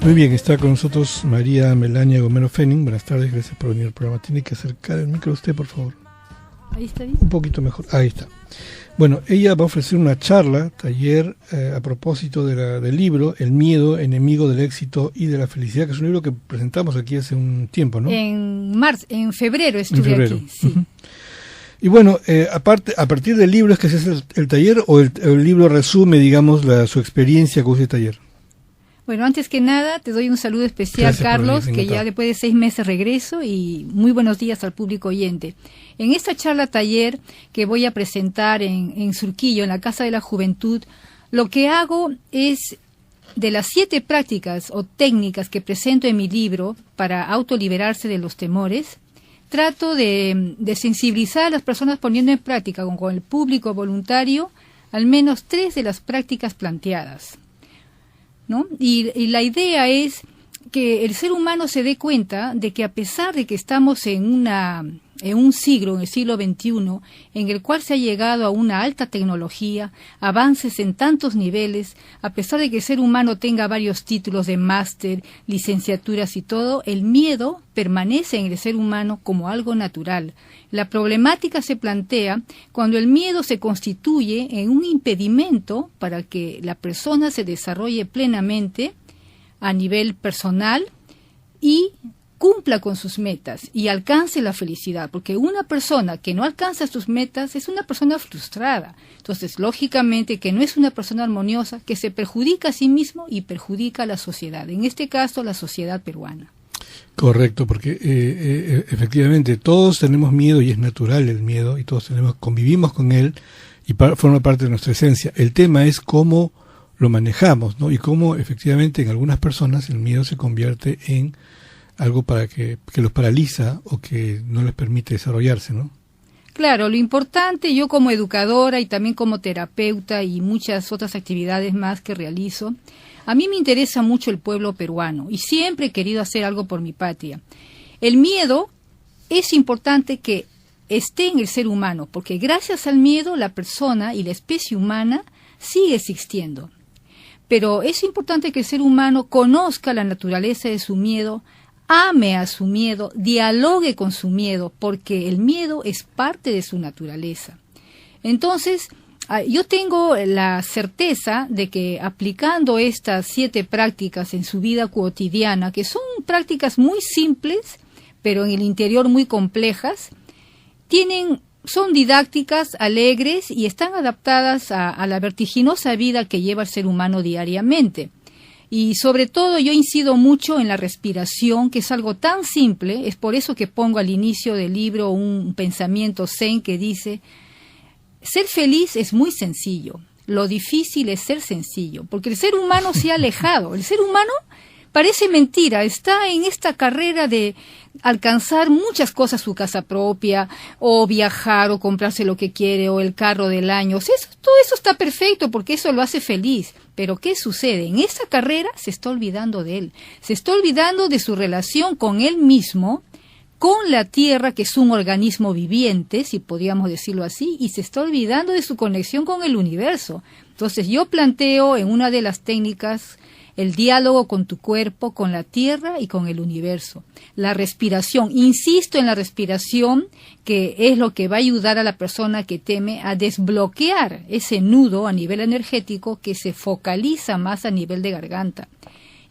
Muy bien, está con nosotros María Melania Gomero Fenning. Buenas tardes, gracias por venir al programa. Tiene que acercar el micro a usted, por favor. Ahí está bien. Un poquito mejor, ahí está. Bueno, ella va a ofrecer una charla, taller, a propósito del libro El miedo, enemigo del éxito y de la felicidad, que es un libro que presentamos aquí hace un tiempo, ¿no? En febrero estuve aquí, sí. Uh-huh. Y bueno, a partir del libro es que se hace el taller, o el libro resume, digamos, su experiencia con ese taller. Bueno, antes que nada, te doy un saludo especial, gracias, Carlos, que ya después de 6 meses regreso, y muy buenos días al público oyente. En esta charla taller que voy a presentar en Surquillo, en la Casa de la Juventud, lo que hago es, de las 7 prácticas o técnicas que presento en mi libro para autoliberarse de los temores, trato de sensibilizar a las personas poniendo en práctica con el público voluntario al menos 3 de las prácticas planteadas, ¿no? Y la idea es que el ser humano se dé cuenta de que a pesar de que estamos en un siglo, en el siglo XXI, en el cual se ha llegado a una alta tecnología, avances en tantos niveles, a pesar de que el ser humano tenga varios títulos de máster, licenciaturas y todo, el miedo permanece en el ser humano como algo natural. La problemática se plantea cuando el miedo se constituye en un impedimento para que la persona se desarrolle plenamente a nivel personal y cumpla con sus metas y alcance la felicidad, porque una persona que no alcanza sus metas es una persona frustrada. Entonces, lógicamente que no es una persona armoniosa, que se perjudica a sí mismo y perjudica a la sociedad, en este caso la sociedad peruana. Correcto, porque efectivamente todos tenemos miedo y es natural el miedo y todos convivimos con él y forma parte de nuestra esencia. El tema es cómo lo manejamos, ¿no? Y cómo efectivamente en algunas personas el miedo se convierte en algo que los paraliza o que no les permite desarrollarse, ¿no? Claro, lo importante, yo como educadora y también como terapeuta y muchas otras actividades más que realizo, a mí me interesa mucho el pueblo peruano y siempre he querido hacer algo por mi patria. El miedo es importante que esté en el ser humano, porque gracias al miedo la persona y la especie humana sigue existiendo. Pero es importante que el ser humano conozca la naturaleza de su miedo, ame a su miedo, dialogue con su miedo, porque el miedo es parte de su naturaleza. Entonces, yo tengo la certeza de que aplicando estas 7 prácticas en su vida cotidiana, que son prácticas muy simples, pero en el interior muy complejas, son didácticas, alegres y están adaptadas a la vertiginosa vida que lleva el ser humano diariamente. Y sobre todo yo incido mucho en la respiración, que es algo tan simple, es por eso que pongo al inicio del libro un pensamiento zen que dice: ser feliz es muy sencillo, lo difícil es ser sencillo, porque el ser humano se ha alejado, el ser humano parece mentira, está en esta carrera de alcanzar muchas cosas, su casa propia, o viajar, o comprarse lo que quiere, o el carro del año. O sea, todo eso está perfecto porque eso lo hace feliz. Pero ¿qué sucede? En esa carrera se está olvidando de él, se está olvidando de su relación con él mismo, con la tierra, que es un organismo viviente, si podríamos decirlo así, y se está olvidando de su conexión con el universo. Entonces yo planteo en una de las técnicas el diálogo con tu cuerpo, con la tierra y con el universo. La respiración, insisto en la respiración, que es lo que va a ayudar a la persona que teme a desbloquear ese nudo a nivel energético que se focaliza más a nivel de garganta.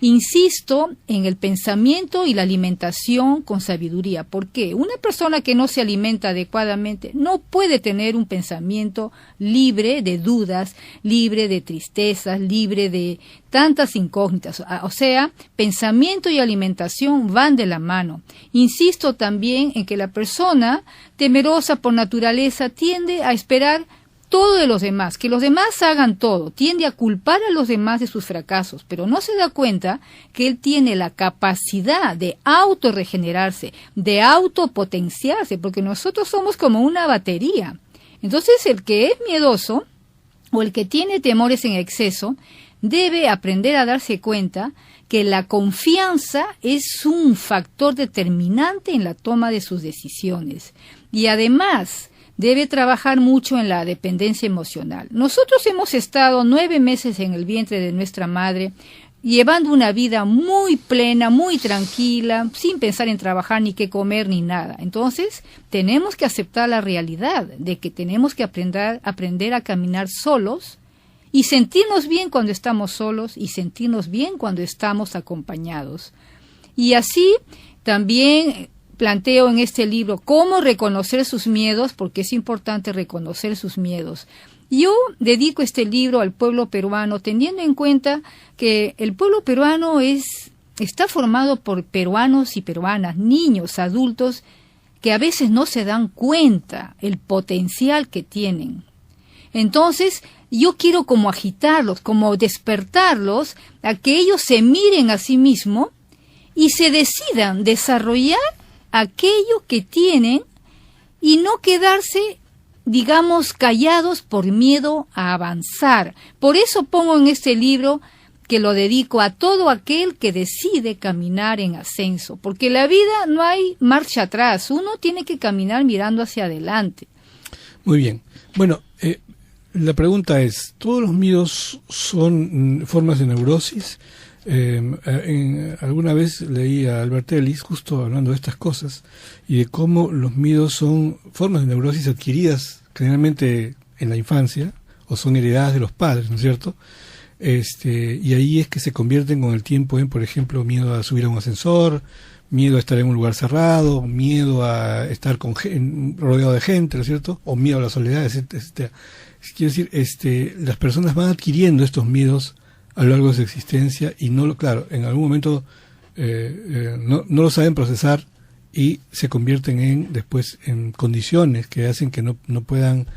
Insisto en el pensamiento y la alimentación con sabiduría. ¿Por qué? Una persona que no se alimenta adecuadamente no puede tener un pensamiento libre de dudas, libre de tristezas, libre de tantas incógnitas. O sea, pensamiento y alimentación van de la mano. Insisto también en que la persona temerosa por naturaleza tiende a esperar todo de los demás, que los demás hagan todo, tiende a culpar a los demás de sus fracasos, pero no se da cuenta que él tiene la capacidad de autorregenerarse, de autopotenciarse, porque nosotros somos como una batería. Entonces el que es miedoso o el que tiene temores en exceso debe aprender a darse cuenta que la confianza es un factor determinante en la toma de sus decisiones y además debe trabajar mucho en la dependencia emocional. Nosotros hemos estado 9 meses en el vientre de nuestra madre, llevando una vida muy plena, muy tranquila, sin pensar en trabajar ni qué comer ni nada. Entonces, tenemos que aceptar la realidad de que tenemos que aprender a caminar solos y sentirnos bien cuando estamos solos y sentirnos bien cuando estamos acompañados. Y así también planteo en este libro cómo reconocer sus miedos, porque es importante reconocer sus miedos. Yo dedico este libro al pueblo peruano, teniendo en cuenta que el pueblo peruano está formado por peruanos y peruanas, niños, adultos, que a veces no se dan cuenta el potencial que tienen. Entonces, yo quiero como agitarlos, como despertarlos a que ellos se miren a sí mismos y se decidan desarrollar aquello que tienen y no quedarse, digamos, callados por miedo a avanzar. Por eso pongo en este libro que lo dedico a todo aquel que decide caminar en ascenso, porque en la vida no hay marcha atrás, uno tiene que caminar mirando hacia adelante. Muy bien. Bueno, la pregunta es, ¿todos los miedos son formas de neurosis? Alguna vez leí a Albert Ellis justo hablando de estas cosas y de cómo los miedos son formas de neurosis adquiridas generalmente en la infancia o son heredadas de los padres, ¿no es cierto? Y ahí es que se convierten con el tiempo en, por ejemplo, miedo a subir a un ascensor, miedo a estar en un lugar cerrado, miedo a estar rodeado de gente, ¿no es cierto? O miedo a la soledad, etc. Quiero decir, las personas van adquiriendo estos miedos a lo largo de su existencia y claro, en algún momento no lo saben procesar y se convierten después en condiciones que hacen que no puedan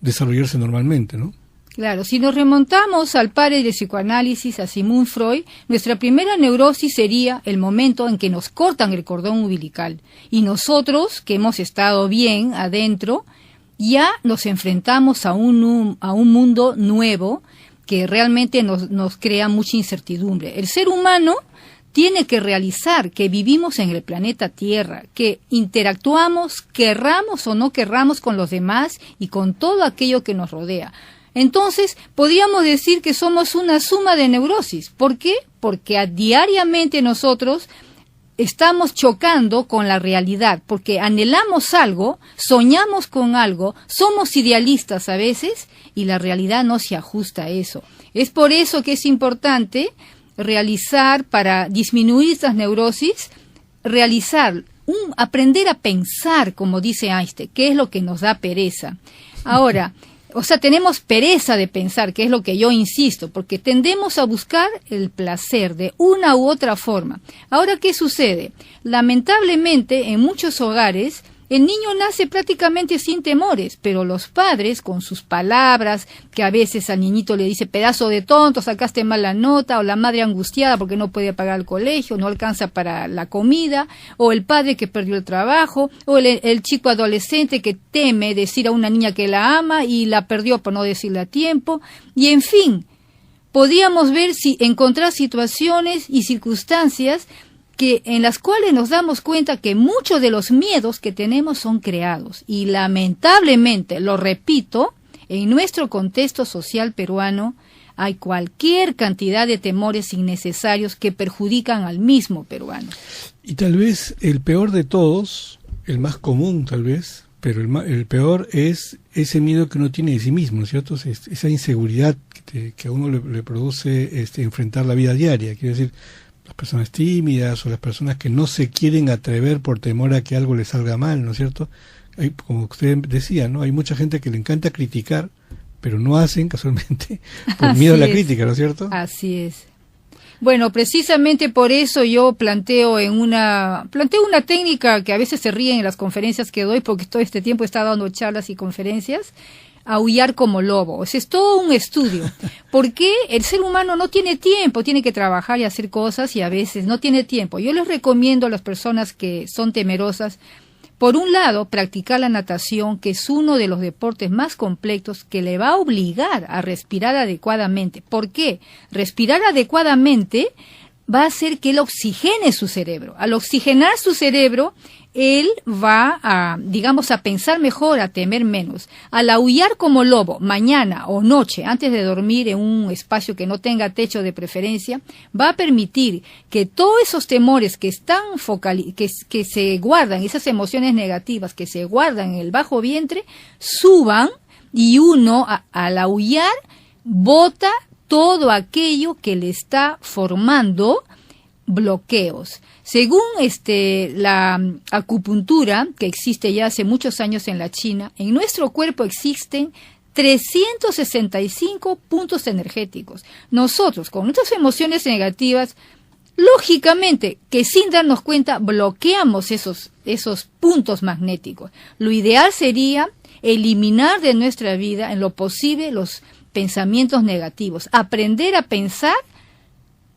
desarrollarse normalmente, ¿no? Claro, si nos remontamos al padre del psicoanálisis, a Sigmund Freud, nuestra primera neurosis sería el momento en que nos cortan el cordón umbilical y nosotros, que hemos estado bien adentro, ya nos enfrentamos a un mundo nuevo que realmente nos crea mucha incertidumbre. El ser humano tiene que realizar que vivimos en el planeta Tierra, que interactuamos, querramos o no querramos, con los demás y con todo aquello que nos rodea. Entonces, podríamos decir que somos una suma de neurosis. ¿Por qué? Porque diariamente nosotros estamos chocando con la realidad, porque anhelamos algo, soñamos con algo, somos idealistas a veces y la realidad no se ajusta a eso. Es por eso que es importante realizar, para disminuir estas neurosis, aprender a pensar, como dice Einstein, que es lo que nos da pereza. Ahora, tenemos pereza de pensar, que es lo que yo insisto, porque tendemos a buscar el placer de una u otra forma. Ahora, ¿qué sucede? Lamentablemente, en muchos hogares, el niño nace prácticamente sin temores, pero los padres, con sus palabras, que a veces al niñito le dice pedazo de tonto, sacaste mal la nota, o la madre angustiada porque no puede pagar el colegio, no alcanza para la comida, o el padre que perdió el trabajo, o el chico adolescente que teme decir a una niña que la ama y la perdió por no decirle a tiempo, y en fin, podríamos encontrar situaciones y circunstancias en las cuales nos damos cuenta que muchos de los miedos que tenemos son creados. Y lamentablemente, lo repito, en nuestro contexto social peruano hay cualquier cantidad de temores innecesarios que perjudican al mismo peruano. Y tal vez el peor de todos, el más común tal vez, pero el peor es ese miedo que uno tiene de sí mismo, ¿no es cierto? Esa inseguridad que a uno le produce enfrentar la vida diaria. Quiero decir, las personas tímidas o las personas que no se quieren atrever por temor a que algo les salga mal, ¿no es cierto? Como usted decía, ¿no? Hay mucha gente que le encanta criticar, pero no hacen casualmente por miedo a la crítica, ¿no es cierto? Así es. Bueno, precisamente por eso yo planteo una técnica que a veces se ríen en las conferencias que doy, porque todo este tiempo he estado dando charlas y conferencias, aullar como lobo. O sea, es todo un estudio. Porque el ser humano no tiene tiempo, tiene que trabajar y hacer cosas y a veces no tiene tiempo. Yo les recomiendo a las personas que son temerosas, por un lado, practicar la natación, que es uno de los deportes más completos que le va a obligar a respirar adecuadamente. ¿Por qué? Respirar adecuadamente va a hacer que él oxigene su cerebro. Al oxigenar su cerebro, él va a, digamos, a pensar mejor, a temer menos. Al aullar como lobo, mañana o noche, antes de dormir en un espacio que no tenga techo de preferencia, va a permitir que todos esos temores que están que se guardan, esas emociones negativas que se guardan en el bajo vientre, suban, y uno, al aullar, bota todo aquello que le está formando bloqueos. Según la acupuntura, que existe ya hace muchos años en la China, en nuestro cuerpo existen 365 puntos energéticos. Nosotros, con nuestras emociones negativas, lógicamente, que sin darnos cuenta, bloqueamos esos puntos magnéticos. Lo ideal sería eliminar de nuestra vida, en lo posible, los pensamientos negativos. Aprender a pensar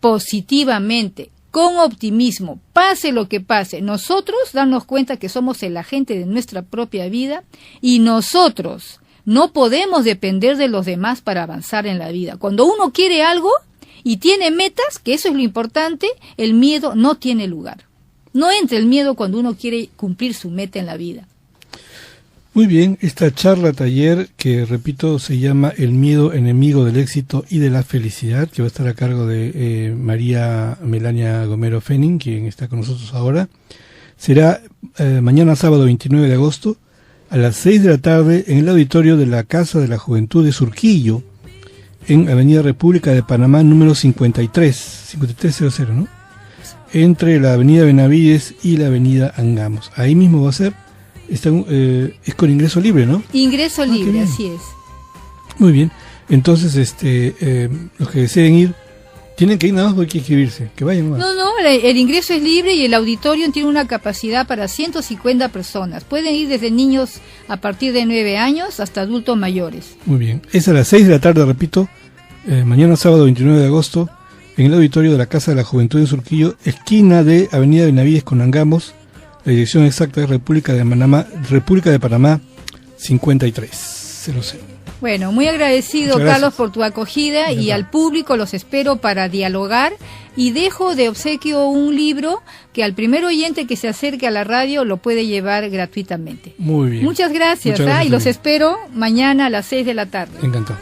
positivamente, con optimismo, pase lo que pase. Nosotros darnos cuenta que somos el agente de nuestra propia vida y nosotros no podemos depender de los demás para avanzar en la vida. Cuando uno quiere algo y tiene metas, que eso es lo importante, el miedo no tiene lugar. No entra el miedo cuando uno quiere cumplir su meta en la vida. Muy bien, esta charla taller que, repito, se llama El miedo enemigo del éxito y de la felicidad, que va a estar a cargo de María Melania Gomero Fenning, quien está con nosotros ahora, será mañana sábado 29 de agosto a las 6 de la tarde en el auditorio de la Casa de la Juventud de Surquillo, en Avenida República de Panamá número 5300, ¿no? Entre la Avenida Benavides y la Avenida Angamos. Ahí mismo va a ser. Es con ingreso libre, ¿no? Ingreso libre, así es. Muy bien. Entonces, los que deseen ir, tienen que ir nada más porque hay que inscribirse. Que vayan más. No, el ingreso es libre y el auditorio tiene una capacidad para 150 personas. Pueden ir desde niños a partir de 9 años hasta adultos mayores. Muy bien. Es a las 6 de la tarde, repito, mañana sábado 29 de agosto, en el auditorio de la Casa de la Juventud de Surquillo, esquina de Avenida Benavides con Angamos. La dirección exacta es República de Panamá 5300. Bueno, muy agradecido, Carlos, por tu acogida, y al público los espero para dialogar, y dejo de obsequio un libro que al primer oyente que se acerque a la radio lo puede llevar gratuitamente. Muy bien. Muchas gracias, y los espero mañana a las 6 de la tarde. Encantado.